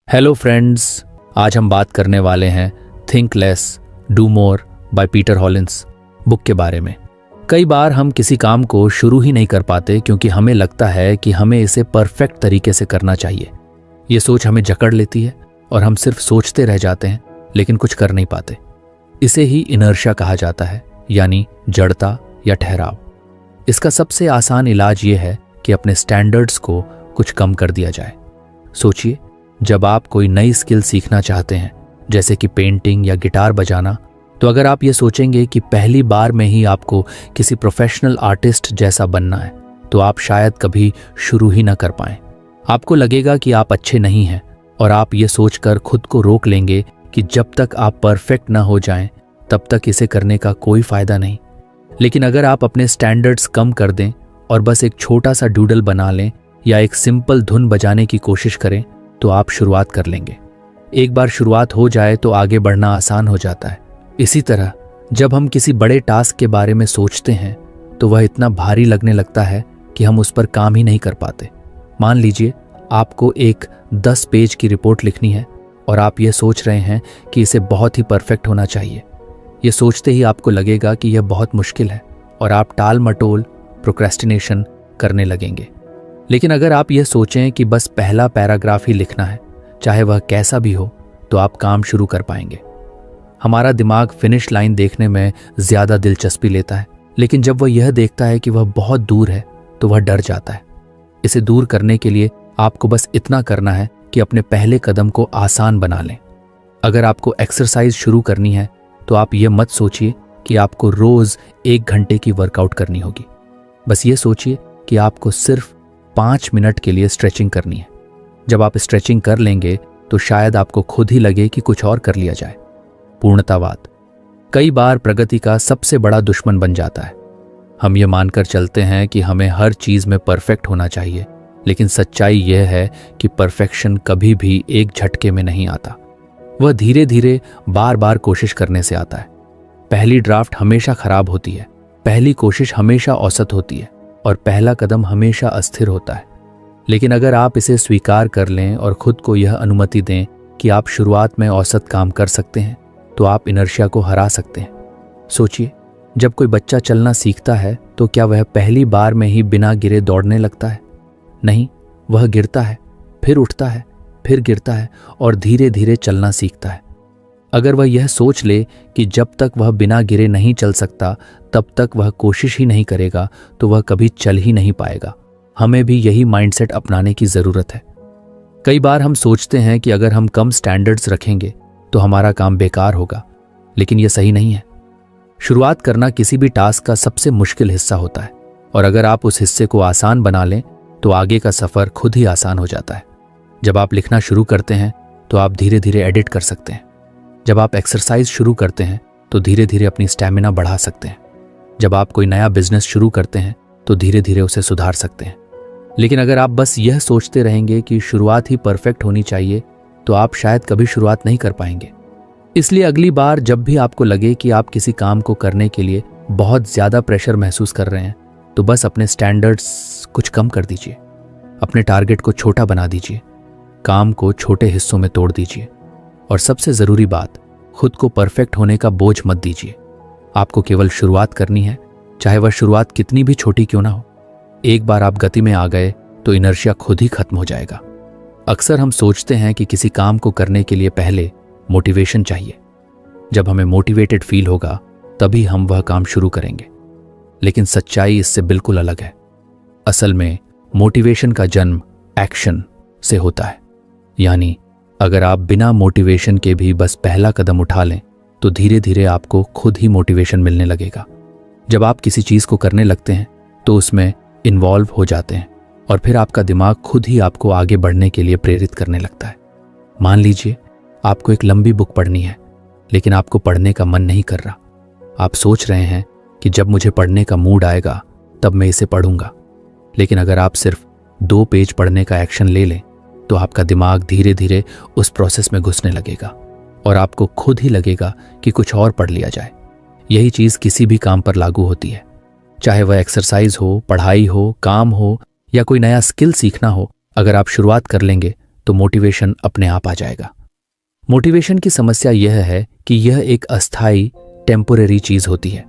Hello friends, आज हम बात करने वाले हैं think less do more by Peter Hollins book के बारे में। कई बार हम किसी काम को शुरू ही नहीं कर पाते क्योंकि हमें लगता है कि हमें इसे परफेक्ट तरीके से करना चाहिए। ये सोच हमें जकड़ लेती है और हम सिर्फ सोचते रह जाते हैं लेकिन कुछ कर नहीं पाते। इसे ही इनर्शिया कहा जाता है, यानी जड़ता या ठहराव। इसका सबसे आसान इलाज ये है कि अपने स्टैंडर्ड्स को कुछ कम कर दिया जाए। सोचिए, जब आप कोई नई स्किल सीखना चाहते हैं, जैसे कि पेंटिंग या गिटार बजाना, तो अगर आप ये सोचेंगे कि पहली बार में ही आपको किसी प्रोफेशनल आर्टिस्ट जैसा बनना है, तो आप शायद कभी शुरू ही ना कर पाएं। आपको लगेगा कि आप अच्छे नहीं हैं और आप ये सोचकर खुद को रोक लेंगे कि जब तक आप परफेक्ट ना हो जाएं, तब तक इसे करने का कोई फायदा नहीं। लेकिन अगर आप अपने स्टैंडर्ड्स कम कर दें और बस एक छोटा सा डूडल बना लें या एक सिंपल धुन बजाने की कोशिश करें, तो आप शुरुआत कर लेंगे। एक बार शुरुआत हो जाए तो आगे बढ़ना आसान हो जाता है। इसी तरह जब हम किसी बड़े टास्क के बारे में सोचते हैं तो वह इतना भारी लगने लगता है कि हम उस पर काम ही नहीं कर पाते। मान लीजिए आपको एक 10 पेज की रिपोर्ट लिखनी है और आप ये सोच रहे हैं कि इसे बहुत ही परफेक्ट होना चाहिए। ये सोचते ही आपको लगेगा कि यह बहुत मुश्किल है और आप टाल मटोल प्रोक्रेस्टिनेशन करने लगेंगे। लेकिन अगर आप यह सोचें कि बस पहला पैराग्राफ ही लिखना है, चाहे वह कैसा भी हो, तो आप काम शुरू कर पाएंगे। हमारा दिमाग फिनिश लाइन देखने में ज्यादा दिलचस्पी लेता है, लेकिन जब वह यह देखता है कि वह बहुत दूर है तो वह डर जाता है। इसे दूर करने के लिए आपको बस इतना करना है कि अपने पहले कदम को आसान बना लें। अगर आपको एक्सरसाइज शुरू करनी है तो आप यह मत सोचिए कि आपको रोज 1 घंटे की वर्कआउट करनी होगी। बस ये सोचिए कि आपको सिर्फ 5 मिनट के लिए स्ट्रेचिंग करनी है। जब आप स्ट्रेचिंग कर लेंगे तो शायद आपको खुद ही लगे कि कुछ और कर लिया जाए। पूर्णतावाद कई बार प्रगति का सबसे बड़ा दुश्मन बन जाता है। हम ये मानकर चलते हैं कि हमें हर चीज में परफेक्ट होना चाहिए, लेकिन सच्चाई यह है कि परफेक्शन कभी भी एक झटके में नहीं आता। वह धीरे धीरे बार बार कोशिश करने से आता है। पहली ड्राफ्ट हमेशा खराब होती है, पहली कोशिश हमेशा औसत होती है और पहला कदम हमेशा अस्थिर होता है। लेकिन अगर आप इसे स्वीकार कर लें और खुद को यह अनुमति दें कि आप शुरुआत में औसत काम कर सकते हैं, तो आप इनर्शिया को हरा सकते हैं। सोचिए, जब कोई बच्चा चलना सीखता है तो क्या वह पहली बार में ही बिना गिरे दौड़ने लगता है? नहीं, वह गिरता है, फिर उठता है, फिर गिरता है और धीरे धीरे चलना सीखता है। अगर वह यह सोच ले कि जब तक वह बिना गिरे नहीं चल सकता तब तक वह कोशिश ही नहीं करेगा, तो वह कभी चल ही नहीं पाएगा। हमें भी यही माइंडसेट अपनाने की जरूरत है। कई बार हम सोचते हैं कि अगर हम कम स्टैंडर्ड्स रखेंगे तो हमारा काम बेकार होगा, लेकिन यह सही नहीं है। शुरुआत करना किसी भी टास्क का सबसे मुश्किल हिस्सा होता है और अगर आप उस हिस्से को आसान बना लें तो आगे का सफर खुद ही आसान हो जाता है। जब आप लिखना शुरू करते हैं तो आप धीरे धीरे एडिट कर सकते हैं। जब आप एक्सरसाइज शुरू करते हैं तो धीरे धीरे अपनी स्टैमिना बढ़ा सकते हैं। जब आप कोई नया बिजनेस शुरू करते हैं तो धीरे धीरे उसे सुधार सकते हैं। लेकिन अगर आप बस यह सोचते रहेंगे कि शुरुआत ही परफेक्ट होनी चाहिए, तो आप शायद कभी शुरुआत नहीं कर पाएंगे। इसलिए अगली बार जब भी आपको लगे कि आप किसी काम को करने के लिए बहुत ज्यादा प्रेशर महसूस कर रहे हैं, तो बस अपने स्टैंडर्ड्स कुछ कम कर दीजिए। अपने टारगेट को छोटा बना दीजिए, काम को छोटे हिस्सों में तोड़ दीजिए और सबसे जरूरी बात, खुद को परफेक्ट होने का बोझ मत दीजिए। आपको केवल शुरुआत करनी है, चाहे वह शुरुआत कितनी भी छोटी क्यों ना हो। एक बार आप गति में आ गए तो इनर्शिया खुद ही खत्म हो जाएगा। अक्सर हम सोचते हैं कि किसी काम को करने के लिए पहले मोटिवेशन चाहिए। जब हमें मोटिवेटेड फील होगा तभी हम वह काम शुरू करेंगे, लेकिन सच्चाई इससे बिल्कुल अलग है। असल में मोटिवेशन का जन्म एक्शन से होता है। यानी अगर आप बिना मोटिवेशन के भी बस पहला कदम उठा लें तो धीरे धीरे आपको खुद ही मोटिवेशन मिलने लगेगा। जब आप किसी चीज को करने लगते हैं तो उसमें इन्वॉल्व हो जाते हैं और फिर आपका दिमाग खुद ही आपको आगे बढ़ने के लिए प्रेरित करने लगता है। मान लीजिए आपको एक लंबी बुक पढ़नी है, लेकिन आपको पढ़ने का मन नहीं कर रहा। आप सोच रहे हैं कि जब मुझे पढ़ने का मूड आएगा तब मैं इसे पढ़ूंगा। लेकिन अगर आप सिर्फ 2 पेज पढ़ने का एक्शन ले लें तो आपका दिमाग धीरे धीरे उस प्रोसेस में घुसने लगेगा और आपको खुद ही लगेगा कि कुछ और पढ़ लिया जाए। यही चीज किसी भी काम पर लागू होती है, चाहे वह एक्सरसाइज हो, पढ़ाई हो, काम हो या कोई नया स्किल सीखना हो। अगर आप शुरुआत कर लेंगे तो मोटिवेशन अपने आप आ जाएगा। मोटिवेशन की समस्या यह है कि यह एक अस्थायी टेम्पोरेरी चीज होती है।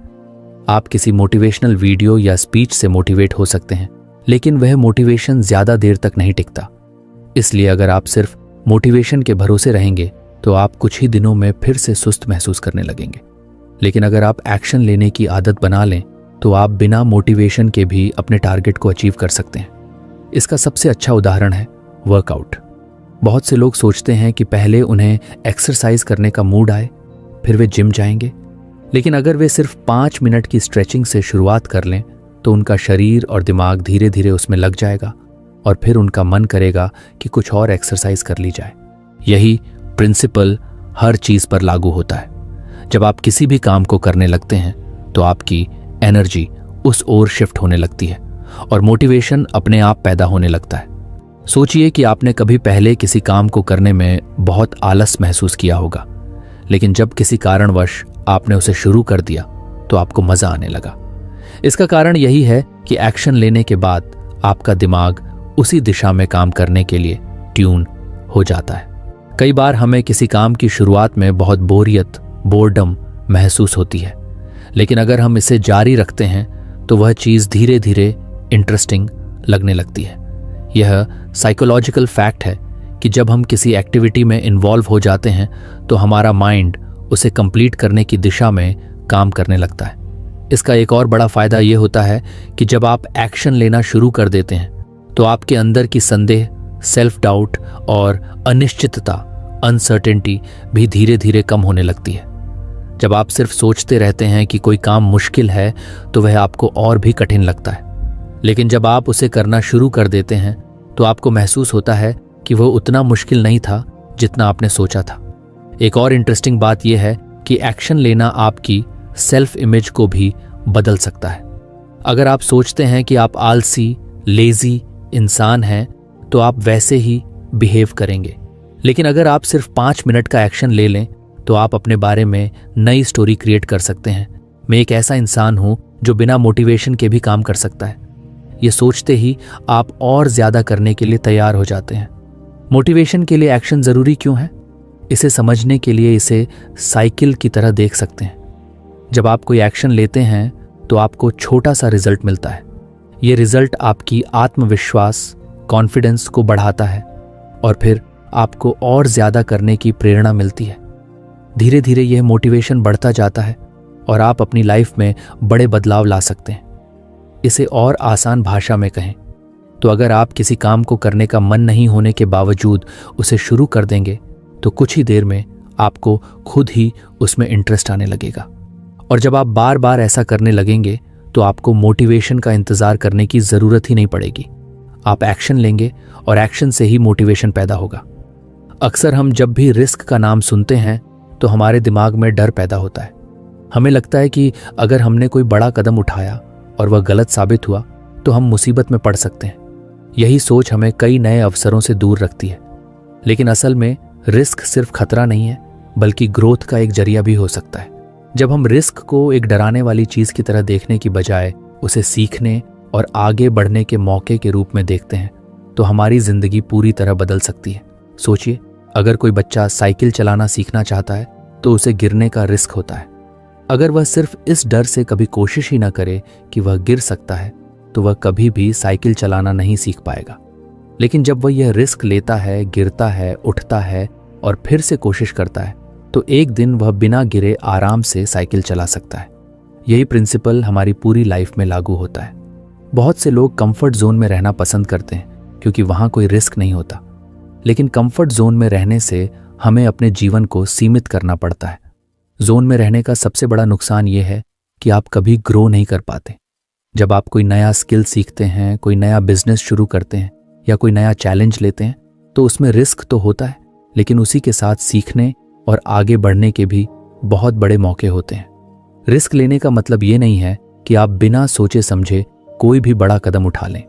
आप किसी मोटिवेशनल वीडियो या स्पीच से मोटिवेट हो सकते हैं, लेकिन वह मोटिवेशन ज्यादा देर तक नहीं टिकता। इसलिए अगर आप सिर्फ मोटिवेशन के भरोसे रहेंगे तो आप कुछ ही दिनों में फिर से सुस्त महसूस करने लगेंगे। लेकिन अगर आप एक्शन लेने की आदत बना लें तो आप बिना मोटिवेशन के भी अपने टारगेट को अचीव कर सकते हैं। इसका सबसे अच्छा उदाहरण है वर्कआउट। बहुत से लोग सोचते हैं कि पहले उन्हें एक्सरसाइज करने का मूड आए, फिर वे जिम जाएंगे। लेकिन अगर वे सिर्फ 5 मिनट की स्ट्रेचिंग से शुरुआत कर लें तो उनका शरीर और दिमाग धीरे धीरे उसमें लग जाएगा और फिर उनका मन करेगा कि कुछ और एक्सरसाइज कर ली जाए। यही प्रिंसिपल हर चीज पर लागू होता है। जब आप किसी भी काम को करने लगते हैं तो आपकी एनर्जी उस ओर शिफ्ट होने लगती है और मोटिवेशन अपने आप पैदा होने लगता है। सोचिए कि आपने कभी पहले किसी काम को करने में बहुत आलस महसूस किया होगा, लेकिन जब किसी कारणवश आपने उसे शुरू कर दिया तो आपको मजा आने लगा। इसका कारण यही है कि एक्शन लेने के बाद आपका दिमाग उसी दिशा में काम करने के लिए ट्यून हो जाता है। कई बार हमें किसी काम की शुरुआत में बहुत बोर्डम महसूस होती है, लेकिन अगर हम इसे जारी रखते हैं तो वह चीज धीरे धीरे इंटरेस्टिंग लगने लगती है। यह साइकोलॉजिकल फैक्ट है कि जब हम किसी एक्टिविटी में इन्वॉल्व हो जाते हैं तो हमारा माइंड उसे कंप्लीट करने की दिशा में काम करने लगता है। इसका एक और बड़ा फायदा यह होता है कि जब आप एक्शन लेना शुरू कर देते हैं तो आपके अंदर की संदेह, सेल्फ डाउट और अनिश्चितता, अनसर्टेनिटी भी धीरे धीरे कम होने लगती है। जब आप सिर्फ सोचते रहते हैं कि कोई काम मुश्किल है तो वह आपको और भी कठिन लगता है, लेकिन जब आप उसे करना शुरू कर देते हैं तो आपको महसूस होता है कि वह उतना मुश्किल नहीं था जितना आपने सोचा था। एक और इंटरेस्टिंग बात यह है कि एक्शन लेना आपकी सेल्फ इमेज को भी बदल सकता है। अगर आप सोचते हैं कि आप आलसी, लेजी इंसान हैं तो आप वैसे ही बिहेव करेंगे। लेकिन अगर आप सिर्फ 5 मिनट का एक्शन ले लें तो आप अपने बारे में नई स्टोरी क्रिएट कर सकते हैं। मैं एक ऐसा इंसान हूं जो बिना मोटिवेशन के भी काम कर सकता है। ये सोचते ही आप और ज्यादा करने के लिए तैयार हो जाते हैं। मोटिवेशन के लिए एक्शन जरूरी क्यों है? इसे समझने के लिए इसे साइकिल की तरह देख सकते हैं। जब आप कोई एक्शन लेते हैं तो आपको छोटा सा रिजल्ट मिलता है। ये रिजल्ट आपकी आत्मविश्वास, कॉन्फिडेंस को बढ़ाता है और फिर आपको और ज्यादा करने की प्रेरणा मिलती है। धीरे धीरे यह मोटिवेशन बढ़ता जाता है और आप अपनी लाइफ में बड़े बदलाव ला सकते हैं। इसे और आसान भाषा में कहें तो अगर आप किसी काम को करने का मन नहीं होने के बावजूद उसे शुरू कर देंगे तो कुछ ही देर में आपको खुद ही उसमें इंटरेस्ट आने लगेगा। और जब आप बार बार ऐसा करने लगेंगे तो आपको मोटिवेशन का इंतजार करने की जरूरत ही नहीं पड़ेगी। आप एक्शन लेंगे और एक्शन से ही मोटिवेशन पैदा होगा। अक्सर हम जब भी रिस्क का नाम सुनते हैं तो हमारे दिमाग में डर पैदा होता है। हमें लगता है कि अगर हमने कोई बड़ा कदम उठाया और वह गलत साबित हुआ तो हम मुसीबत में पड़ सकते हैं। यही सोच हमें कई नए अवसरों से दूर रखती है। लेकिन असल में रिस्क सिर्फ खतरा नहीं है, बल्कि ग्रोथ का एक जरिया भी हो सकता है। जब हम रिस्क को एक डराने वाली चीज की तरह देखने की बजाय उसे सीखने और आगे बढ़ने के मौके के रूप में देखते हैं तो हमारी जिंदगी पूरी तरह बदल सकती है। सोचिए, अगर कोई बच्चा साइकिल चलाना सीखना चाहता है तो उसे गिरने का रिस्क होता है। अगर वह सिर्फ इस डर से कभी कोशिश ही ना करे कि वह गिर सकता है तो वह कभी भी साइकिल चलाना नहीं सीख पाएगा। लेकिन जब वह यह रिस्क लेता है, गिरता है, उठता है और फिर से कोशिश करता है तो एक दिन वह बिना गिरे आराम से साइकिल चला सकता है। यही प्रिंसिपल हमारी पूरी लाइफ में लागू होता है। बहुत से लोग कंफर्ट जोन में रहना पसंद करते हैं क्योंकि वहां कोई रिस्क नहीं होता। लेकिन कंफर्ट जोन में रहने से हमें अपने जीवन को सीमित करना पड़ता है। जोन में रहने का सबसे बड़ा नुकसान यह है कि आप कभी ग्रो नहीं कर पाते। जब आप कोई नया स्किल सीखते हैं, कोई नया बिजनेस शुरू करते हैं या कोई नया चैलेंज लेते हैं तो उसमें रिस्क तो होता है, लेकिन उसी के साथ सीखने और आगे बढ़ने के भी बहुत बड़े मौके होते हैं। रिस्क लेने का मतलब ये नहीं है कि आप बिना सोचे समझे कोई भी बड़ा कदम उठा लें।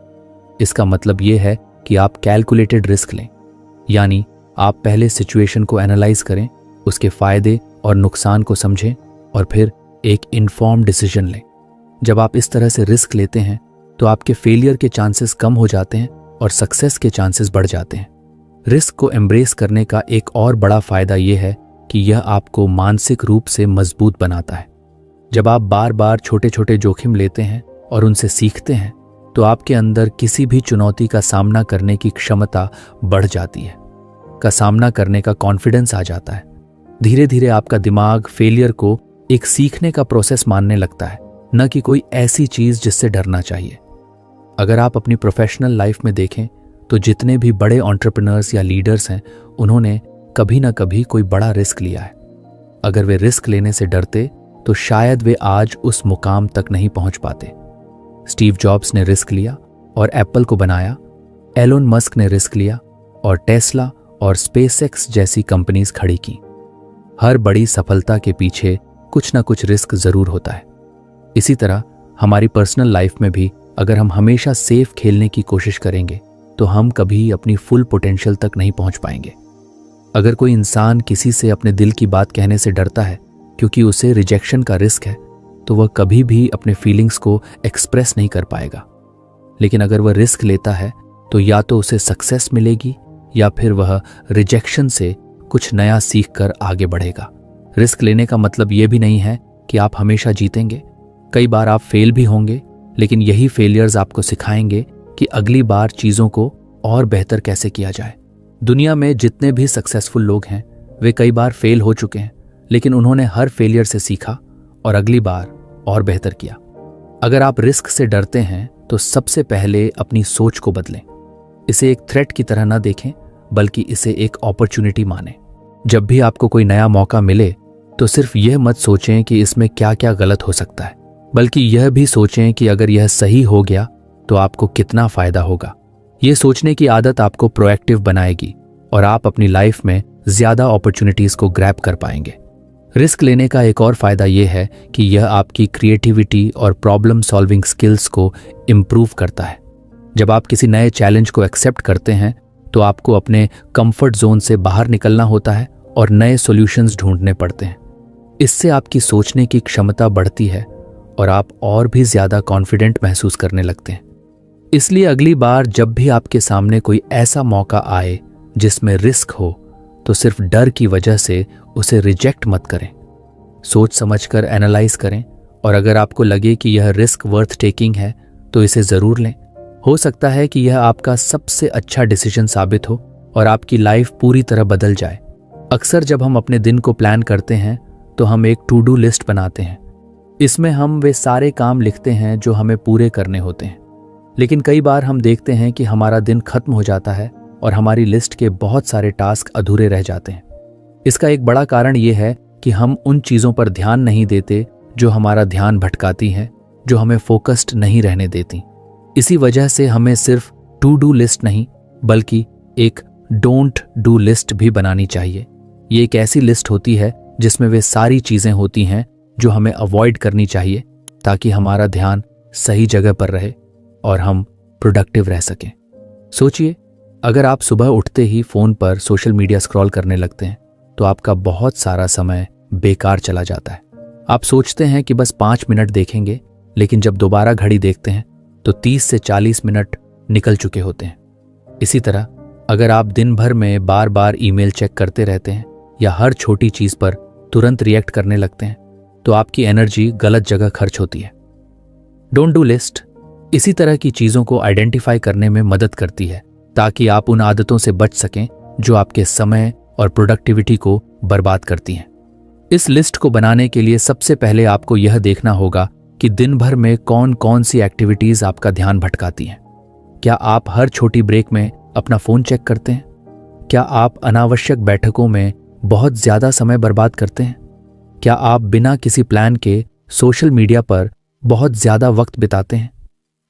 इसका मतलब ये है कि आप कैलकुलेटेड रिस्क लें, यानी आप पहले सिचुएशन को एनालाइज करें, उसके फायदे और नुकसान को समझें और फिर एक इन्फॉर्म्ड डिसीजन लें। जब आप इस तरह से रिस्क लेते हैं तो आपके फेलियर के चांसेस कम हो जाते हैं और सक्सेस के चांसेस बढ़ जाते हैं। रिस्क को एम्ब्रेस करने का एक और बड़ा फायदा यह है कि यह आपको मानसिक रूप से मजबूत बनाता है। जब आप बार बार छोटे छोटे जोखिम लेते हैं और उनसे सीखते हैं तो आपके अंदर किसी भी चुनौती का सामना करने की क्षमता बढ़ जाती है, का सामना करने का कॉन्फिडेंस आ जाता है। धीरे धीरे आपका दिमाग फेलियर को एक सीखने का प्रोसेस मानने लगता है, न कि कोई ऐसी चीज जिससे डरना चाहिए। अगर आप अपनी प्रोफेशनल लाइफ में देखें तो जितने भी बड़े एंटरप्रेन्योर्स या लीडर्स हैं, उन्होंने कभी ना कभी कोई बड़ा रिस्क लिया है। अगर वे रिस्क लेने से डरते तो शायद वे आज उस मुकाम तक नहीं पहुंच पाते। स्टीव जॉब्स ने रिस्क लिया और एप्पल को बनाया। एलोन मस्क ने रिस्क लिया और टेस्ला और स्पेसएक्स जैसी कंपनीज खड़ी की। हर बड़ी सफलता के पीछे कुछ ना कुछ रिस्क जरूर होता है। इसी तरह हमारी पर्सनल लाइफ में भी अगर हम हमेशा सेफ खेलने की कोशिश करेंगे तो हम कभी अपनी फुल पोटेंशियल तक नहीं पहुंच पाएंगे। अगर कोई इंसान किसी से अपने दिल की बात कहने से डरता है क्योंकि उसे रिजेक्शन का रिस्क है, तो वह कभी भी अपने फीलिंग्स को एक्सप्रेस नहीं कर पाएगा। लेकिन अगर वह रिस्क लेता है तो या तो उसे सक्सेस मिलेगी या फिर वह रिजेक्शन से कुछ नया सीख कर आगे बढ़ेगा। रिस्क लेने का मतलब यह भी नहीं है कि आप हमेशा जीतेंगे। कई बार आप फेल भी होंगे, लेकिन यही फेलियर्स आपको सिखाएंगे कि अगली बार चीज़ों को और बेहतर कैसे किया जाए। दुनिया में जितने भी सक्सेसफुल लोग हैं वे कई बार फेल हो चुके हैं, लेकिन उन्होंने हर फेलियर से सीखा और अगली बार और बेहतर किया। अगर आप रिस्क से डरते हैं तो सबसे पहले अपनी सोच को बदलें। इसे एक थ्रेट की तरह न देखें, बल्कि इसे एक अपॉर्चुनिटी मानें। जब भी आपको कोई नया मौका मिले तो सिर्फ यह मत सोचें कि इसमें क्या क्या गलत हो सकता है, बल्कि यह भी सोचें कि अगर यह सही हो गया तो आपको कितना फायदा होगा। यह सोचने की आदत आपको प्रोएक्टिव बनाएगी और आप अपनी लाइफ में ज्यादा अपॉर्चुनिटीज को ग्रैब कर पाएंगे। रिस्क लेने का एक और फायदा यह है कि यह आपकी क्रिएटिविटी और प्रॉब्लम सॉल्विंग स्किल्स को इम्प्रूव करता है। जब आप किसी नए चैलेंज को एक्सेप्ट करते हैं तो आपको अपने कंफर्ट जोन से बाहर निकलना होता है और नए सॉल्यूशंस ढूंढने पड़ते हैं। इससे आपकी सोचने की क्षमता बढ़ती है और आप और भी ज्यादा कॉन्फिडेंट महसूस करने लगते हैं। इसलिए अगली बार जब भी आपके सामने कोई ऐसा मौका आए जिसमें रिस्क हो तो सिर्फ डर की वजह से उसे रिजेक्ट मत करें। सोच समझकर एनालाइज करें और अगर आपको लगे कि यह रिस्क वर्थ टेकिंग है तो इसे जरूर लें। हो सकता है कि यह आपका सबसे अच्छा डिसीजन साबित हो और आपकी लाइफ पूरी तरह बदल जाए। अक्सर जब हम अपने दिन को प्लान करते हैं तो हम एक टू डू लिस्ट बनाते हैं। इसमें हम वे सारे काम लिखते हैं जो हमें पूरे करने होते हैं। लेकिन कई बार हम देखते हैं कि हमारा दिन खत्म हो जाता है और हमारी लिस्ट के बहुत सारे टास्क अधूरे रह जाते हैं। इसका एक बड़ा कारण यह है कि हम उन चीज़ों पर ध्यान नहीं देते जो हमारा ध्यान भटकाती हैं, जो हमें फोकस्ड नहीं रहने देती। इसी वजह से हमें सिर्फ टू डू लिस्ट नहीं बल्कि एक डोंट डू लिस्ट भी बनानी चाहिए। ये एक ऐसी लिस्ट होती है जिसमें वे सारी चीज़ें होती हैं जो हमें अवॉइड करनी चाहिए ताकि हमारा ध्यान सही जगह पर रहे और हम प्रोडक्टिव रह सकें। सोचिए, अगर आप सुबह उठते ही फ़ोन पर सोशल मीडिया स्क्रॉल करने लगते हैं तो आपका बहुत सारा समय बेकार चला जाता है। आप सोचते हैं कि बस 5 मिनट देखेंगे, लेकिन जब दोबारा घड़ी देखते हैं तो 30 से 40 मिनट निकल चुके होते हैं। इसी तरह अगर आप दिन भर में बार बार ईमेल चेक करते रहते हैं या हर छोटी चीज़ पर तुरंत रिएक्ट करने लगते हैं तो आपकी एनर्जी गलत जगह खर्च होती है। डोंट डू लिस्ट इसी तरह की चीज़ों को आइडेंटिफाई करने में मदद करती है ताकि आप उन आदतों से बच सकें जो आपके समय और प्रोडक्टिविटी को बर्बाद करती हैं। इस लिस्ट को बनाने के लिए सबसे पहले आपको यह देखना होगा कि दिन भर में कौन कौन सी एक्टिविटीज़ आपका ध्यान भटकाती हैं। क्या आप हर छोटी ब्रेक में अपना फ़ोन चेक करते हैं? क्या आप अनावश्यक बैठकों में बहुत ज़्यादा समय बर्बाद करते हैं? क्या आप बिना किसी प्लान के सोशल मीडिया पर बहुत ज़्यादा वक्त बिताते हैं?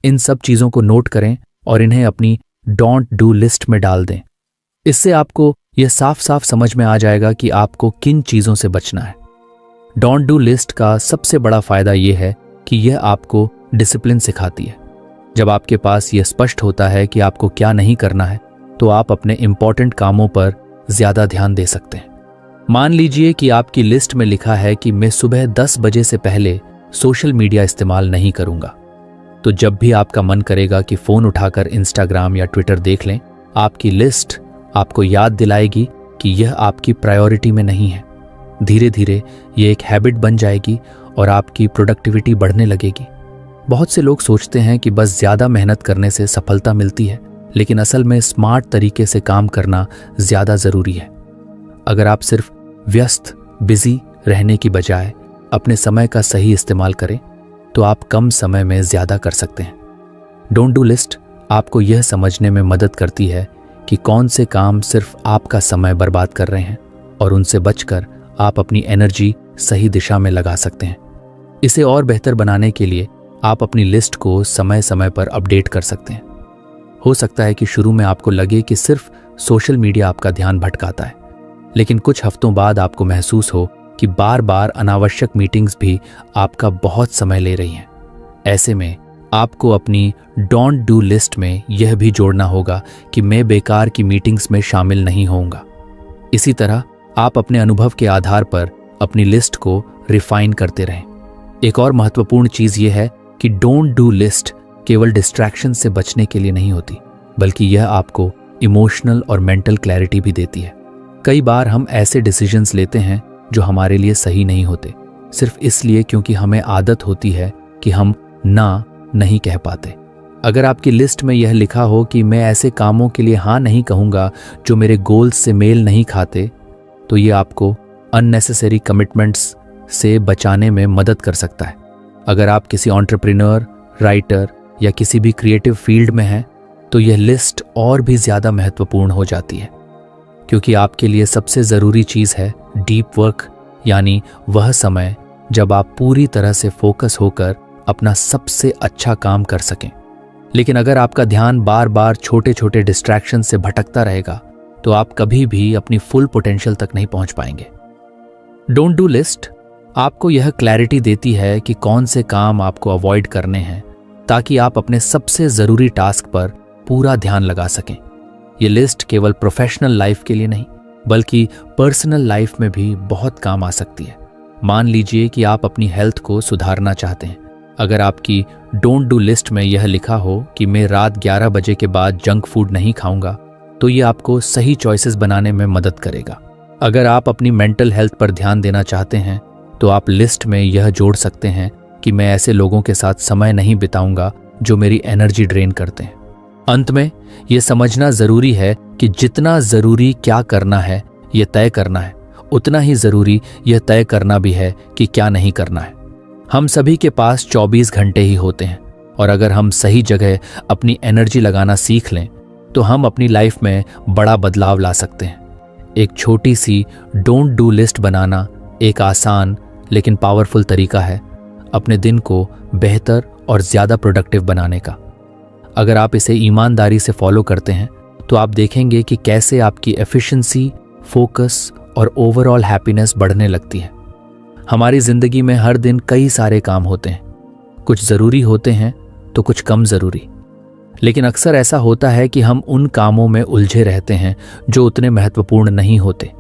इन सब चीज़ों को नोट करें और इन्हें अपनी डोंट डू लिस्ट में डाल दें। इससे आपको यह साफ साफ समझ में आ जाएगा कि आपको किन चीज़ों से बचना है। डोंट डू लिस्ट का सबसे बड़ा फायदा यह है कि यह आपको डिसिप्लिन सिखाती है। जब आपके पास यह स्पष्ट होता है कि आपको क्या नहीं करना है तो आप अपने इंपॉर्टेंट कामों पर ज्यादा ध्यान दे सकते हैं। मान लीजिए कि आपकी लिस्ट में लिखा है कि मैं सुबह 10 बजे से पहले सोशल मीडिया इस्तेमाल नहीं करूंगा, तो जब भी आपका मन करेगा कि फोन उठाकर इंस्टाग्राम या ट्विटर देख लें, आपकी लिस्ट आपको याद दिलाएगी कि यह आपकी प्रायोरिटी में नहीं है। धीरे धीरे ये एक हैबिट बन जाएगी और आपकी प्रोडक्टिविटी बढ़ने लगेगी। बहुत से लोग सोचते हैं कि बस ज़्यादा मेहनत करने से सफलता मिलती है, लेकिन असल में स्मार्ट तरीके से काम करना ज़्यादा ज़रूरी है। अगर आप सिर्फ व्यस्त बिजी रहने की बजाय अपने समय का सही इस्तेमाल करें तो आप कम समय में ज़्यादा कर सकते हैं। डोंट डू लिस्ट आपको यह समझने में मदद करती है कि कौन से काम सिर्फ आपका समय बर्बाद कर रहे हैं और उनसे बचकर आप अपनी एनर्जी सही दिशा में लगा सकते हैं। इसे और बेहतर बनाने के लिए आप अपनी लिस्ट को समय समय पर अपडेट कर सकते हैं। हो सकता है कि शुरू में आपको लगे कि सिर्फ सोशल मीडिया आपका ध्यान भटकाता है, लेकिन कुछ हफ्तों बाद आपको महसूस हो कि बार बार अनावश्यक मीटिंग्स भी आपका बहुत समय ले रही हैं। ऐसे में आपको अपनी डोंट डू लिस्ट में यह भी जोड़ना होगा कि मैं बेकार की मीटिंग्स में शामिल नहीं होऊंगा। इसी तरह आप अपने अनुभव के आधार पर अपनी लिस्ट को रिफाइन करते रहें। एक और महत्वपूर्ण चीज यह है कि डोंट डू लिस्ट केवल डिस्ट्रैक्शन से बचने के लिए नहीं होती, बल्कि यह आपको इमोशनल और मेंटल क्लैरिटी भी देती है। कई बार हम ऐसे डिसीजंस लेते हैं जो हमारे लिए सही नहीं होते, सिर्फ इसलिए क्योंकि हमें आदत होती है कि हम ना नहीं कह पाते। अगर आपकी लिस्ट में यह लिखा हो कि मैं ऐसे कामों के लिए हाँ नहीं कहूँगा जो मेरे गोल्स से मेल नहीं खाते, तो ये आपको अननेसेसरी कमिटमेंट्स से बचाने में मदद कर सकता है। अगर आप किसी एंटरप्रेन्योर, राइटर या किसी भी क्रिएटिव फील्ड में हैं, तो यह लिस्ट और भी ज़्यादा महत्वपूर्ण हो जाती है, क्योंकि आपके लिए सबसे ज़रूरी चीज़ है डीप वर्क, यानी वह समय जब आप पूरी तरह से फोकस होकर अपना सबसे अच्छा काम कर सकें। लेकिन अगर आपका ध्यान बार बार छोटे छोटे डिस्ट्रैक्शन से भटकता रहेगा, तो आप कभी भी अपनी फुल पोटेंशियल तक नहीं पहुंच पाएंगे। डोंट डू लिस्ट आपको यह क्लैरिटी देती है कि कौन से काम आपको अवॉइड करने हैं, ताकि आप अपने सबसे ज़रूरी टास्क पर पूरा ध्यान लगा सकें। ये लिस्ट केवल प्रोफेशनल लाइफ के लिए नहीं, बल्कि पर्सनल लाइफ में भी बहुत काम आ सकती है। मान लीजिए कि आप अपनी हेल्थ को सुधारना चाहते हैं। अगर आपकी डोंट डू लिस्ट में यह लिखा हो कि मैं रात 11 बजे के बाद जंक फूड नहीं खाऊंगा, तो ये आपको सही चॉइसेस बनाने में मदद करेगा। अगर आप अपनी मेंटल हेल्थ पर ध्यान देना चाहते हैं, तो आप लिस्ट में यह जोड़ सकते हैं कि मैं ऐसे लोगों के साथ समय नहीं बिताऊंगा जो मेरी एनर्जी ड्रेन करते हैं। अंत में यह समझना जरूरी है कि जितना जरूरी क्या करना है यह तय करना है, उतना ही जरूरी यह तय करना भी है कि क्या नहीं करना है। हम सभी के पास 24 घंटे ही होते हैं, और अगर हम सही जगह अपनी एनर्जी लगाना सीख लें, तो हम अपनी लाइफ में बड़ा बदलाव ला सकते हैं। एक छोटी सी डोंट डू लिस्ट बनाना एक आसान लेकिन पावरफुल तरीका है अपने दिन को बेहतर और ज़्यादा प्रोडक्टिव बनाने का। अगर आप इसे ईमानदारी से फॉलो करते हैं, तो आप देखेंगे कि कैसे आपकी एफिशिएंसी, फोकस और ओवरऑल हैप्पीनेस बढ़ने लगती है। हमारी ज़िंदगी में हर दिन कई सारे काम होते हैं, कुछ ज़रूरी होते हैं तो कुछ कम ज़रूरी, लेकिन अक्सर ऐसा होता है कि हम उन कामों में उलझे रहते हैं जो उतने महत्वपूर्ण नहीं होते,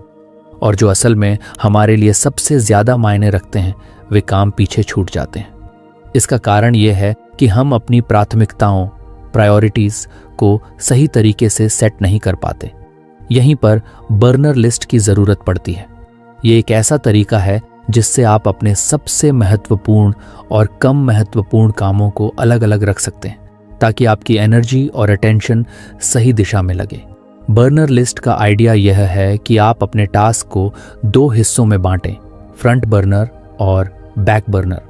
और जो असल में हमारे लिए सबसे ज़्यादा मायने रखते हैं वे काम पीछे छूट जाते हैं। इसका कारण यह है कि हम अपनी प्राथमिकताओं, प्रायोरिटीज़ को सही तरीके से सेट नहीं कर पाते। यहीं पर बर्नर लिस्ट की ज़रूरत पड़ती है। ये एक ऐसा तरीका है जिससे आप अपने सबसे महत्वपूर्ण और कम महत्वपूर्ण कामों को अलग अलग रख सकते हैं, ताकि आपकी एनर्जी और अटेंशन सही दिशा में लगे। बर्नर लिस्ट का आइडिया यह है कि आप अपने टास्क को 2 हिस्सों में बांटें, फ्रंट बर्नर और बैक बर्नर।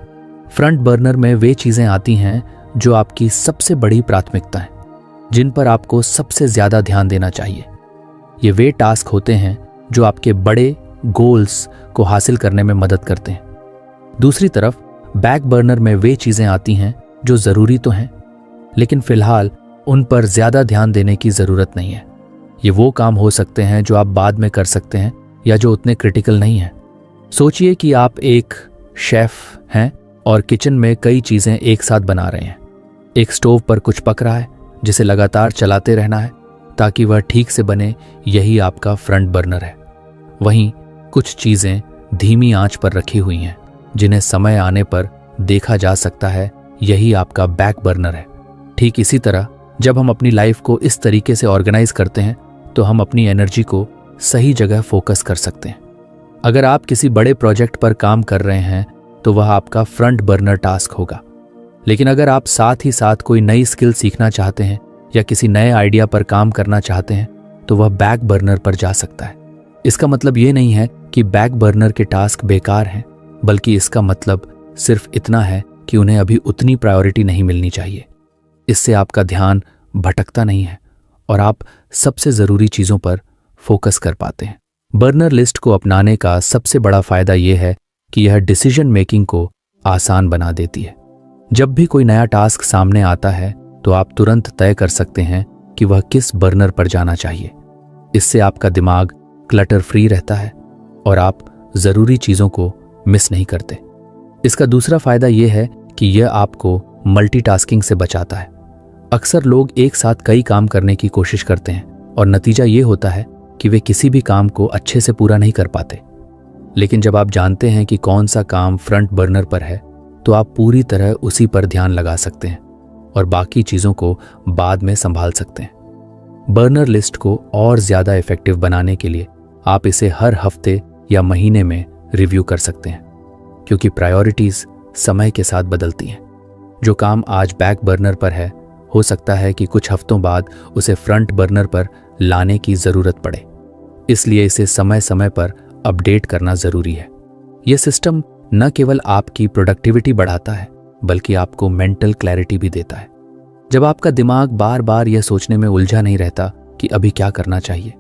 फ्रंट बर्नर में वे चीज़ें आती हैं जो आपकी सबसे बड़ी प्राथमिकता है, जिन पर आपको सबसे ज़्यादा ध्यान देना चाहिए। ये वे टास्क होते हैं जो आपके बड़े गोल्स को हासिल करने में मदद करते हैं। दूसरी तरफ बैक बर्नर में वे चीज़ें आती हैं जो ज़रूरी तो हैं, लेकिन फ़िलहाल उन पर ज़्यादा ध्यान देने की ज़रूरत नहीं है। ये वो काम हो सकते हैं जो आप बाद में कर सकते हैं या जो उतने क्रिटिकल नहीं हैं। सोचिए कि आप एक शेफ़ हैं और किचन में कई चीज़ें एक साथ बना रहे हैं। एक स्टोव पर कुछ पक रहा है जिसे लगातार चलाते रहना है ताकि वह ठीक से बने, यही आपका फ्रंट बर्नर है। वहीं कुछ चीज़ें धीमी आंच पर रखी हुई हैं जिन्हें समय आने पर देखा जा सकता है, यही आपका बैक बर्नर है। ठीक इसी तरह जब हम अपनी लाइफ को इस तरीके से ऑर्गेनाइज करते हैं, तो तो हम अपनी एनर्जी को सही जगह फोकस कर सकते हैं। अगर आप किसी बड़े प्रोजेक्ट पर काम कर रहे हैं तो वह आपका फ्रंट बर्नर टास्क होगा। लेकिन अगर आप साथ ही साथ कोई नई स्किल सीखना चाहते हैं या किसी नए आइडिया पर काम करना चाहते हैं तो वह बैक बर्नर पर जा सकता है। इसका मतलब ये नहीं है कि बैक बर्नर के टास्क बेकार हैं, बल्कि इसका मतलब सिर्फ इतना है कि उन्हें अभी उतनी प्रायोरिटी नहीं मिलनी चाहिए। इससे आपका ध्यान भटकता नहीं है और आप सबसे ज़रूरी चीज़ों पर फोकस कर पाते हैं। बर्नर लिस्ट को अपनाने का सबसे बड़ा फायदा यह है कि यह डिसीजन मेकिंग को आसान बना देती है। जब भी कोई नया टास्क सामने आता है तो आप तुरंत तय कर सकते हैं कि वह किस बर्नर पर जाना चाहिए। इससे आपका दिमाग क्लटर फ्री रहता है और आप ज़रूरी चीज़ों को मिस नहीं करते। इसका दूसरा फायदा यह है कि यह आपको मल्टीटास्किंग से बचाता है। अक्सर लोग एक साथ कई काम करने की कोशिश करते हैं और नतीजा ये होता है कि वे किसी भी काम को अच्छे से पूरा नहीं कर पाते। लेकिन जब आप जानते हैं कि कौन सा काम फ्रंट बर्नर पर है तो आप पूरी तरह उसी पर ध्यान लगा सकते हैं और बाकी चीज़ों को बाद में संभाल सकते हैं। बर्नर लिस्ट को और ज़्यादा इफेक्टिव बनाने के लिए आप इसे हर हफ्ते या महीने में रिव्यू कर सकते हैं, क्योंकि प्रायोरिटीज़ समय के साथ बदलती हैं। जो काम आज बैक बर्नर पर है हो सकता है कि कुछ हफ्तों बाद उसे फ्रंट बर्नर पर लाने की ज़रूरत पड़े। इसलिए इसे समय समय पर अपडेट करना ज़रूरी है। यह सिस्टम न केवल आपकी प्रोडक्टिविटी बढ़ाता है बल्कि आपको मेंटल क्लैरिटी भी देता है। जब आपका दिमाग बार बार यह सोचने में उलझा नहीं रहता कि अभी क्या करना चाहिए।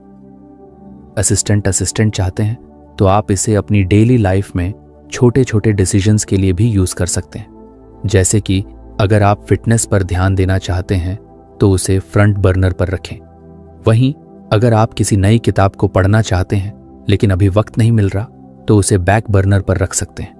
असिस्टेंट चाहते हैं तो आप इसे अपनी डेली लाइफ में छोटे छोटे डिसीजंस के लिए भी यूज़ कर सकते हैं। जैसे कि अगर आप फिटनेस पर ध्यान देना चाहते हैं तो उसे फ्रंट बर्नर पर रखें। वहीं अगर आप किसी नई किताब को पढ़ना चाहते हैं लेकिन अभी वक्त नहीं मिल रहा तो उसे बैक बर्नर पर रख सकते हैं।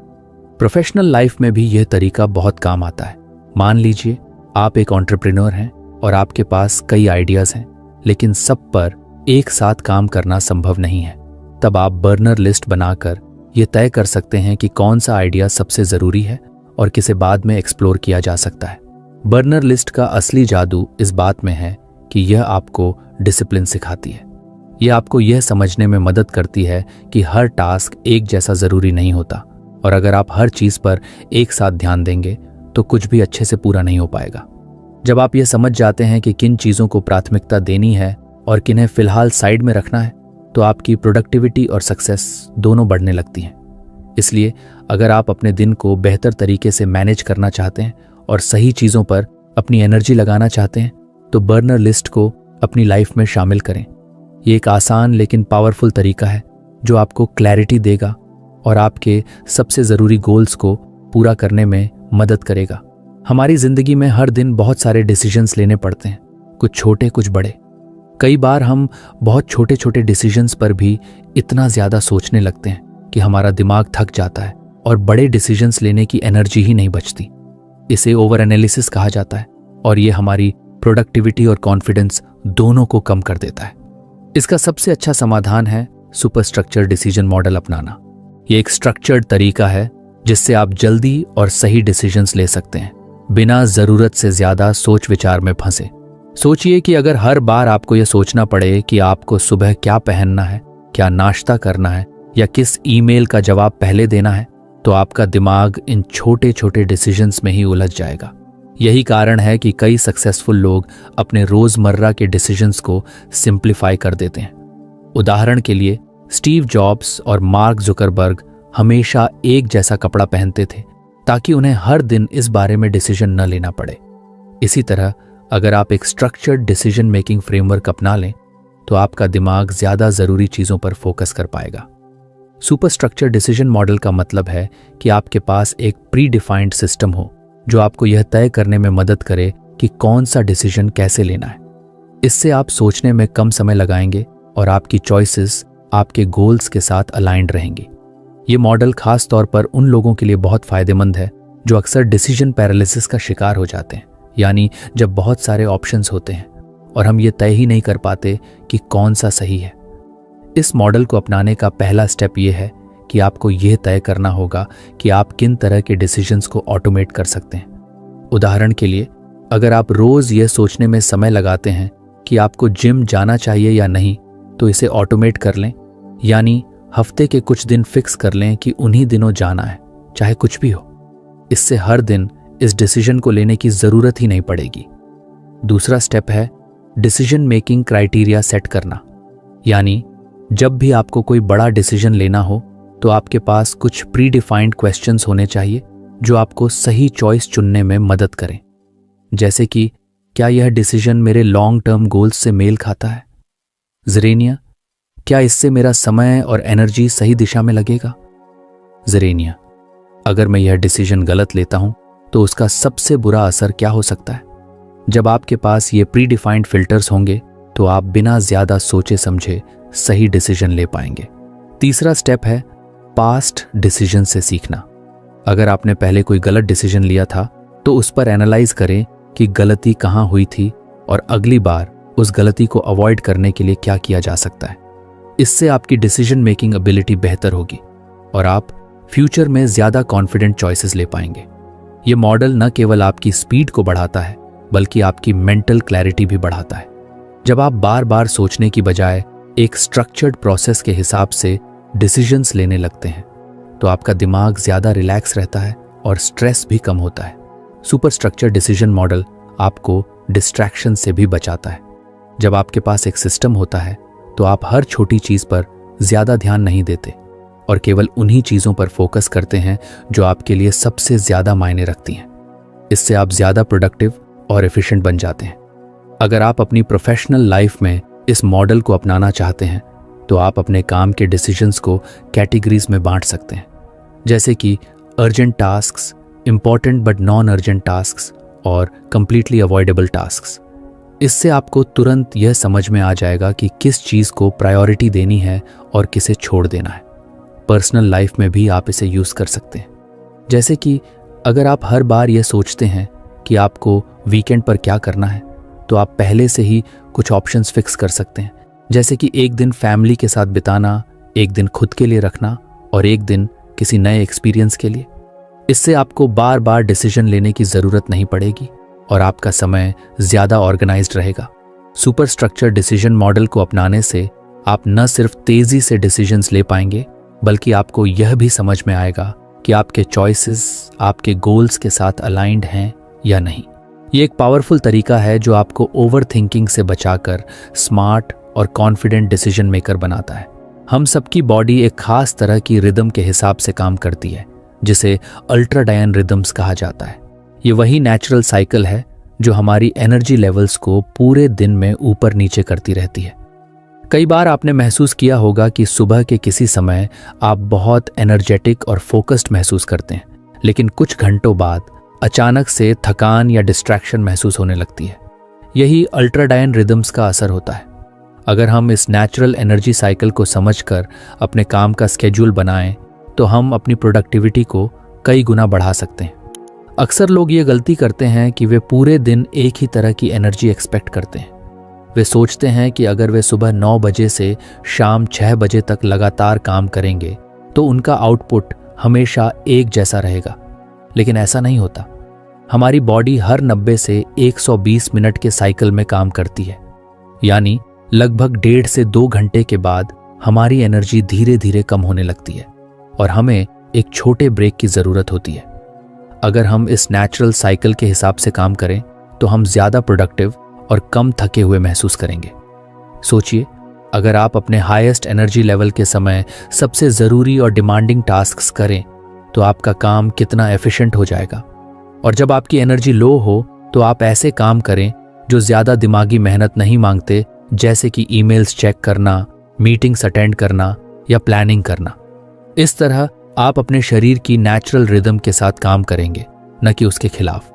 प्रोफेशनल लाइफ में भी यह तरीका बहुत काम आता है। मान लीजिए आप एक एंटरप्रेन्योर हैं और आपके पास कई आइडियाज़ हैं, लेकिन सब पर एक साथ काम करना संभव नहीं है। तब आप बर्नर लिस्ट बनाकर यह तय कर सकते हैं कि कौन सा आइडिया सबसे ज़रूरी है और किसे बाद में एक्सप्लोर किया जा सकता है। बर्नर लिस्ट का असली जादू इस बात में है कि यह आपको डिसिप्लिन सिखाती है। यह आपको यह समझने में मदद करती है कि हर टास्क एक जैसा ज़रूरी नहीं होता और अगर आप हर चीज़ पर एक साथ ध्यान देंगे तो कुछ भी अच्छे से पूरा नहीं हो पाएगा। जब आप यह समझ जाते हैं कि किन चीज़ों को प्राथमिकता देनी है और किन्हें फ़िलहाल साइड में रखना है तो आपकी प्रोडक्टिविटी और सक्सेस दोनों बढ़ने लगती हैं। इसलिए अगर आप अपने दिन को बेहतर तरीके से मैनेज करना चाहते हैं और सही चीज़ों पर अपनी एनर्जी लगाना चाहते हैं तो बर्नर लिस्ट को अपनी लाइफ में शामिल करें। ये एक आसान लेकिन पावरफुल तरीका है जो आपको क्लैरिटी देगा और आपके सबसे ज़रूरी गोल्स को पूरा करने में मदद करेगा। हमारी ज़िंदगी में हर दिन बहुत सारे डिसीजंस लेने पड़ते हैं, कुछ छोटे कुछ बड़े। कई बार हम बहुत छोटे छोटे डिसीजंस पर भी इतना ज़्यादा सोचने लगते हैं कि हमारा दिमाग थक जाता है और बड़े डिसीजंस लेने की एनर्जी ही नहीं बचती। इसे ओवर एनालिसिस कहा जाता है और ये हमारी प्रोडक्टिविटी और कॉन्फिडेंस दोनों को कम कर देता है। इसका सबसे अच्छा समाधान है सुपर स्ट्रक्चर डिसीजन मॉडल अपनाना। ये एक स्ट्रक्चर्ड तरीका है जिससे आप जल्दी और सही डिसीजंस ले सकते हैं बिना ज़रूरत से ज़्यादा सोच विचार में फंसे। सोचिए कि अगर हर बार आपको यह सोचना पड़े कि आपको सुबह क्या पहनना है, क्या नाश्ता करना है या किस ईमेल का जवाब पहले देना है, तो आपका दिमाग इन छोटे छोटे डिसीजंस में ही उलझ जाएगा। यही कारण है कि कई सक्सेसफुल लोग अपने रोज़मर्रा के डिसीजंस को सिंप्लीफाई कर देते हैं। उदाहरण के लिए स्टीव जॉब्स और मार्क जुकरबर्ग हमेशा एक जैसा कपड़ा पहनते थे ताकि उन्हें हर दिन इस बारे में डिसीजन न लेना पड़े। इसी तरह अगर आप एक स्ट्रक्चर्ड डिसीजन मेकिंग फ्रेमवर्क अपना लें तो आपका दिमाग ज़्यादा ज़रूरी चीज़ों पर फोकस कर पाएगा। सुपर स्ट्रक्चर डिसीजन मॉडल का मतलब है कि आपके पास एक प्री डिफाइंड सिस्टम हो जो आपको यह तय करने में मदद करे कि कौन सा डिसीजन कैसे लेना है। इससे आप सोचने में कम समय लगाएंगे और आपकी चॉइसेस आपके गोल्स के साथ अलाइंड रहेंगी। ये मॉडल खास तौर पर उन लोगों के लिए बहुत फायदेमंद है जो अक्सर डिसीजन पैरालिसिस का शिकार हो जाते हैं, यानी जब बहुत सारे ऑप्शंस होते हैं और हम ये तय ही नहीं कर पाते कि कौन सा सही है। इस मॉडल को अपनाने का पहला स्टेप ये है कि आपको यह तय करना होगा कि आप किन तरह के डिसीजंस को ऑटोमेट कर सकते हैं। उदाहरण के लिए अगर आप रोज़ यह सोचने में समय लगाते हैं कि आपको जिम जाना चाहिए या नहीं, तो इसे ऑटोमेट कर लें, यानी हफ्ते के कुछ दिन फिक्स कर लें कि उन्हीं दिनों जाना है, चाहे कुछ भी हो। इससे हर दिन इस डिसीजन को लेने की जरूरत ही नहीं पड़ेगी। दूसरा स्टेप है डिसीजन मेकिंग क्राइटेरिया सेट करना, यानी जब भी आपको कोई बड़ा डिसीजन लेना हो तो आपके पास कुछ प्री डिफाइंड क्वेश्चंस होने चाहिए जो आपको सही चॉइस चुनने में मदद करें। जैसे कि क्या यह डिसीजन मेरे लॉन्ग टर्म गोल्स से मेल खाता है? ज़ेरेनिया, क्या इससे मेरा समय और एनर्जी सही दिशा में लगेगा? ज़ेरेनिया, अगर मैं यह डिसीजन गलत लेता हूं तो उसका सबसे बुरा असर क्या हो सकता है? जब आपके पास ये प्री डिफाइंड फिल्टर्स होंगे तो आप बिना ज्यादा सोचे समझे सही डिसीजन ले पाएंगे। तीसरा स्टेप है पास्ट डिसीजन से सीखना। अगर आपने पहले कोई गलत डिसीजन लिया था तो उस पर एनालाइज करें कि गलती कहां हुई थी और अगली बार उस गलती को अवॉइड करने के लिए क्या किया जा सकता है। इससे आपकी डिसीजन मेकिंग एबिलिटी बेहतर होगी और आप फ्यूचर में ज्यादा कॉन्फिडेंट चॉइसेस ले पाएंगे। ये मॉडल न केवल आपकी स्पीड को बढ़ाता है बल्कि आपकी मेंटल क्लैरिटी भी बढ़ाता है। जब आप बार बार सोचने की बजाय एक स्ट्रक्चर्ड प्रोसेस के हिसाब से डिसीजंस लेने लगते हैं तो आपका दिमाग ज्यादा रिलैक्स रहता है और स्ट्रेस भी कम होता है। सुपर स्ट्रक्चर डिसीजन मॉडल आपको डिस्ट्रैक्शन से भी बचाता है। जब आपके पास एक सिस्टम होता है तो आप हर छोटी चीज पर ज्यादा ध्यान नहीं देते और केवल उन्हीं चीजों पर फोकस करते हैं जो आपके लिए सबसे ज्यादा मायने रखती हैं। इससे आप ज्यादा प्रोडक्टिव और एफिशिएंट बन जाते हैं। अगर आप अपनी प्रोफेशनल लाइफ में इस मॉडल को अपनाना चाहते हैं तो आप अपने काम के डिसीजंस को कैटेगरीज में बांट सकते हैं, जैसे कि urgent tasks, important but non urgent tasks और कंप्लीटली अवॉइडेबल टास्क्स। इससे आपको तुरंत यह समझ में आ जाएगा कि किस चीज को प्रायोरिटी देनी है और किसे छोड़ देना है। पर्सनल लाइफ में भी आप इसे यूज कर सकते हैं, जैसे कि अगर आप हर बार यह सोचते हैं कि आपको वीकेंड पर क्या करना है तो आप पहले से ही कुछ ऑप्शंस फिक्स कर सकते हैं, जैसे कि एक दिन फैमिली के साथ बिताना, एक दिन खुद के लिए रखना और एक दिन किसी नए एक्सपीरियंस के लिए। इससे आपको बार बार डिसीजन लेने की जरूरत नहीं पड़ेगी और आपका समय ज्यादा ऑर्गेनाइज्ड रहेगा। सुपर स्ट्रक्चर डिसीजन मॉडल को अपनाने से आप न सिर्फ तेजी से डिसीजंस ले पाएंगे बल्कि आपको यह भी समझ में आएगा कि आपके चॉइसेस आपके गोल्स के साथ अलाइंड हैं या नहीं। ये एक पावरफुल तरीका है जो आपको ओवर थिंकिंग से बचाकर स्मार्ट और कॉन्फिडेंट डिसीजन मेकर बनाता है। हम सबकी बॉडी एक खास तरह की रिदम के हिसाब से काम करती है जिसे अल्ट्राडायन रिदम्स कहा जाता है। ये वही नेचुरल साइकिल है जो हमारी एनर्जी लेवल्स को पूरे दिन में ऊपर नीचे करती रहती है। कई बार आपने महसूस किया होगा कि सुबह के किसी समय आप बहुत एनर्जेटिक और फोकस्ड महसूस करते हैं, लेकिन कुछ घंटों बाद अचानक से थकान या डिस्ट्रैक्शन महसूस होने लगती है। यही अल्ट्राडायन रिदम्स का असर होता है। अगर हम इस नेचुरल एनर्जी साइकिल को समझकर अपने काम का स्केड्यूल बनाएं तो हम अपनी प्रोडक्टिविटी को कई गुना बढ़ा सकते हैं। अक्सर लोग ये गलती करते हैं कि वे पूरे दिन एक ही तरह की एनर्जी एक्सपेक्ट करते हैं। वे सोचते हैं कि अगर वे सुबह 9 बजे से शाम 6 बजे तक लगातार काम करेंगे तो उनका आउटपुट हमेशा एक जैसा रहेगा, लेकिन ऐसा नहीं होता। हमारी बॉडी हर 90 से 120 मिनट के साइकिल में काम करती है, यानी लगभग 1.5 से 2 घंटे के बाद हमारी एनर्जी धीरे धीरे कम होने लगती है और हमें एक छोटे ब्रेक की जरूरत होती है। अगर हम इस नेचुरल साइकिल के हिसाब से काम करें तो हम ज्यादा प्रोडक्टिव और कम थके हुए महसूस करेंगे। सोचिए, अगर आप अपने हाईएस्ट एनर्जी लेवल के समय सबसे जरूरी और डिमांडिंग टास्क्स करें तो आपका काम कितना एफिशिएंट हो जाएगा। और जब आपकी एनर्जी लो हो तो आप ऐसे काम करें जो ज्यादा दिमागी मेहनत नहीं मांगते, जैसे कि ईमेल्स चेक करना, मीटिंग्स अटेंड करना या प्लानिंग करना। इस तरह आप अपने शरीर की नेचुरल रिदम के साथ काम करेंगे, न कि उसके खिलाफ।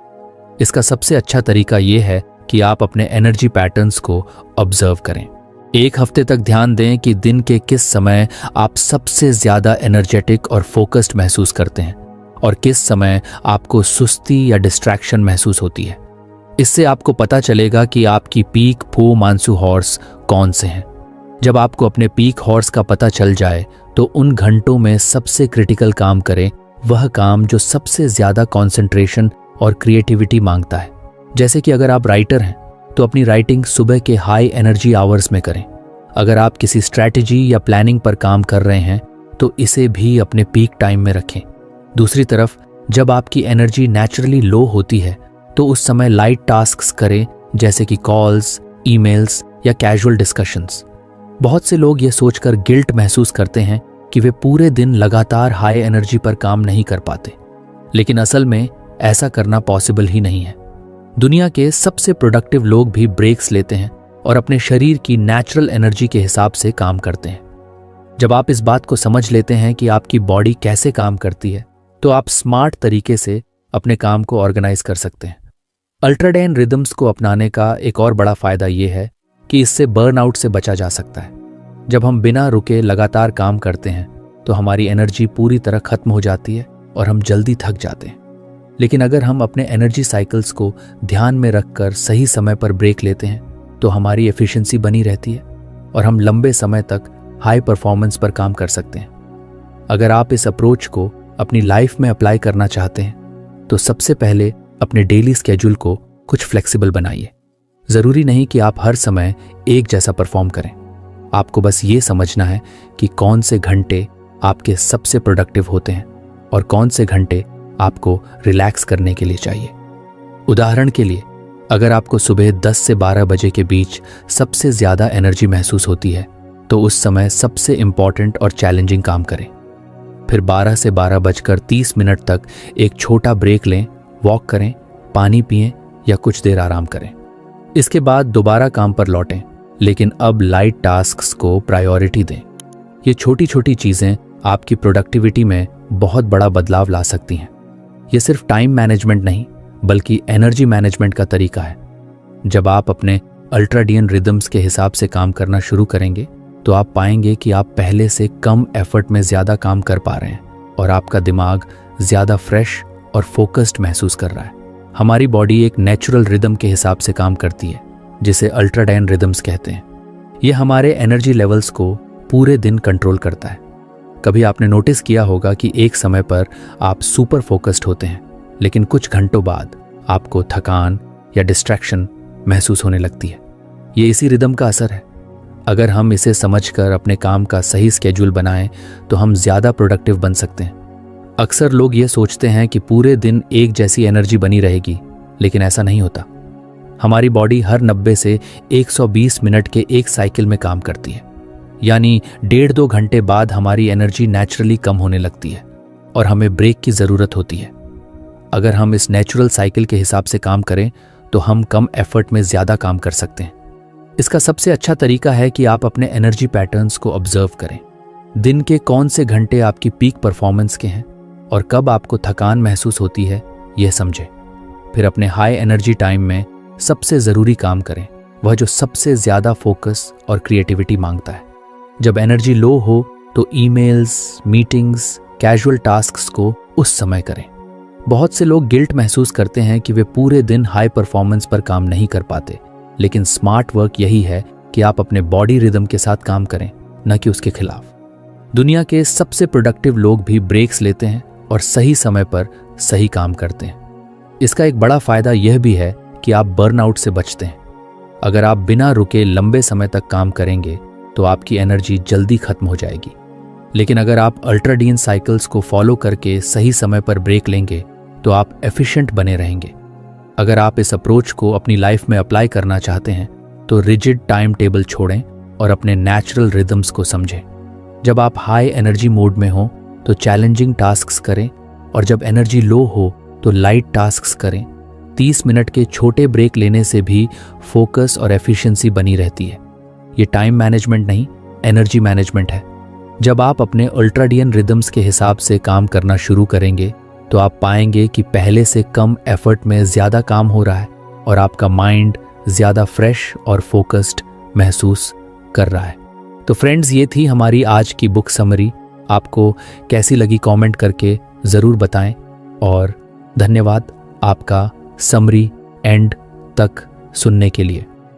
इसका सबसे अच्छा तरीका यह है कि आप अपने एनर्जी पैटर्न्स को ऑब्जर्व करें। एक हफ्ते तक ध्यान दें कि दिन के किस समय आप सबसे ज्यादा एनर्जेटिक और फोकस्ड महसूस करते हैं और किस समय आपको सुस्ती या डिस्ट्रैक्शन महसूस होती है। इससे आपको पता चलेगा कि आपकी पीक फो मानसू हॉर्स कौन से हैं। जब आपको अपने पीक हॉर्स का पता चल जाए तो उन घंटों में सबसे क्रिटिकल काम करें, वह काम जो सबसे ज्यादा कंसंट्रेशन और क्रिएटिविटी मांगता है। जैसे कि अगर आप राइटर हैं तो अपनी राइटिंग सुबह के हाई एनर्जी आवर्स में करें। अगर आप किसी स्ट्रैटेजी या प्लानिंग पर काम कर रहे हैं तो इसे भी अपने पीक टाइम में रखें। दूसरी तरफ जब आपकी एनर्जी नेचुरली लो होती है तो उस समय लाइट टास्क्स करें, जैसे कि कॉल्स, ईमेल्स या कैजुअल डिस्कशंस। बहुत से लोग ये सोचकर गिल्ट महसूस करते हैं कि वे पूरे दिन लगातार हाई एनर्जी पर काम नहीं कर पाते, लेकिन असल में ऐसा करना पॉसिबल ही नहीं है। दुनिया के सबसे प्रोडक्टिव लोग भी ब्रेक्स लेते हैं और अपने शरीर की नेचुरल एनर्जी के हिसाब से काम करते हैं। जब आप इस बात को समझ लेते हैं कि आपकी बॉडी कैसे काम करती है, तो आप स्मार्ट तरीके से अपने काम को ऑर्गेनाइज कर सकते हैं। अल्ट्राडाइन रिदम्स को अपनाने का एक और बड़ा फायदा यह है कि इससे बर्नआउट से बचा जा सकता है। जब हम बिना रुके लगातार काम करते हैं तो हमारी एनर्जी पूरी तरह खत्म हो जाती है और हम जल्दी थक जाते हैं। लेकिन अगर हम अपने एनर्जी साइकिल्स को ध्यान में रखकर सही समय पर ब्रेक लेते हैं तो हमारी एफिशिएंसी बनी रहती है और हम लंबे समय तक हाई परफॉर्मेंस पर काम कर सकते हैं। अगर आप इस अप्रोच को अपनी लाइफ में अप्लाई करना चाहते हैं तो सबसे पहले अपने डेली स्केड्यूल को कुछ फ्लेक्सिबल बनाइए। जरूरी नहीं कि आप हर समय एक जैसा परफॉर्म करें। आपको बस ये समझना है कि कौन से घंटे आपके सबसे प्रोडक्टिव होते हैं और कौन से घंटे आपको रिलैक्स करने के लिए चाहिए। उदाहरण के लिए, अगर आपको सुबह 10 से 12 बजे के बीच सबसे ज्यादा एनर्जी महसूस होती है तो उस समय सबसे इंपॉर्टेंट और चैलेंजिंग काम करें। फिर 12 से 12:30 तक एक छोटा ब्रेक लें, वॉक करें, पानी पिएं या कुछ देर आराम करें। इसके बाद दोबारा काम पर लौटें, लेकिन अब लाइट टास्क्स को प्रायोरिटी दें। ये छोटी छोटी चीजें आपकी प्रोडक्टिविटी में बहुत बड़ा बदलाव ला सकती हैं। ये सिर्फ टाइम मैनेजमेंट नहीं बल्कि एनर्जी मैनेजमेंट का तरीका है। जब आप अपने अल्ट्राडियन रिदम्स के हिसाब से काम करना शुरू करेंगे तो आप पाएंगे कि आप पहले से कम एफर्ट में ज्यादा काम कर पा रहे हैं और आपका दिमाग ज्यादा फ्रेश और फोकस्ड महसूस कर रहा है। हमारी बॉडी एक नेचुरल रिदम के हिसाब से काम करती है जिसे अल्ट्राडाइन रिदम्स कहते हैं। यह हमारे एनर्जी लेवल्स को पूरे दिन कंट्रोल करता है। कभी आपने नोटिस किया होगा कि एक समय पर आप सुपर फोकस्ड होते हैं, लेकिन कुछ घंटों बाद आपको थकान या डिस्ट्रैक्शन महसूस होने लगती है। ये इसी रिदम का असर है। अगर हम इसे समझकर अपने काम का सही स्केड्यूल बनाएं तो हम ज्यादा प्रोडक्टिव बन सकते हैं। अक्सर लोग ये सोचते हैं कि पूरे दिन एक जैसी एनर्जी बनी रहेगी, लेकिन ऐसा नहीं होता। हमारी बॉडी हर 90 से 120 मिनट के एक साइकिल में काम करती है, यानी 1.5-2 घंटे बाद हमारी एनर्जी नेचुरली कम होने लगती है और हमें ब्रेक की जरूरत होती है। अगर हम इस नेचुरल साइकिल के हिसाब से काम करें तो हम कम एफर्ट में ज्यादा काम कर सकते हैं। इसका सबसे अच्छा तरीका है कि आप अपने एनर्जी पैटर्न्स को ऑब्जर्व करें। दिन के कौन से घंटे आपकी पीक परफॉर्मेंस के हैं और कब आपको थकान महसूस होती है, यह समझें। फिर अपने हाई एनर्जी टाइम में सबसे जरूरी काम करें, वह जो सबसे ज्यादा फोकस और क्रिएटिविटी मांगता है। जब एनर्जी लो हो तो ईमेल्स, मीटिंग्स, कैजुअल टास्क्स को उस समय करें। बहुत से लोग गिल्ट महसूस करते हैं कि वे पूरे दिन हाई परफॉर्मेंस पर काम नहीं कर पाते, लेकिन स्मार्ट वर्क यही है कि आप अपने बॉडी रिदम के साथ काम करें, न कि उसके खिलाफ। दुनिया के सबसे प्रोडक्टिव लोग भी ब्रेक्स लेते हैं और सही समय पर सही काम करते हैं। इसका एक बड़ा फायदा यह भी है कि आप बर्नआउट से बचते हैं। अगर आप बिना रुके लंबे समय तक काम करेंगे तो आपकी एनर्जी जल्दी खत्म हो जाएगी, लेकिन अगर आप अल्ट्राडाइन साइकिल्स को फॉलो करके सही समय पर ब्रेक लेंगे तो आप एफिशिएंट बने रहेंगे। अगर आप इस अप्रोच को अपनी लाइफ में अप्लाई करना चाहते हैं तो रिजिड टाइम टेबल छोड़ें और अपने नेचुरल रिदम्स को समझें। जब आप हाई एनर्जी मोड में हो तो चैलेंजिंग टास्क्स करें और जब एनर्जी लो हो तो लाइट टास्क्स करें। 30 मिनट के छोटे ब्रेक लेने से भी फोकस और एफिशिएंसी बनी रहती है। ये टाइम मैनेजमेंट नहीं, एनर्जी मैनेजमेंट है। जब आप अपने अल्ट्राडियन रिदम्स के हिसाब से काम करना शुरू करेंगे तो आप पाएंगे कि पहले से कम एफर्ट में ज्यादा काम हो रहा है और आपका माइंड ज्यादा फ्रेश और फोकस्ड महसूस कर रहा है। तो फ्रेंड्स, ये थी हमारी आज की बुक समरी। आपको कैसी लगी कमेंट करके जरूर बताएं और धन्यवाद आपका समरी एंड तक सुनने के लिए।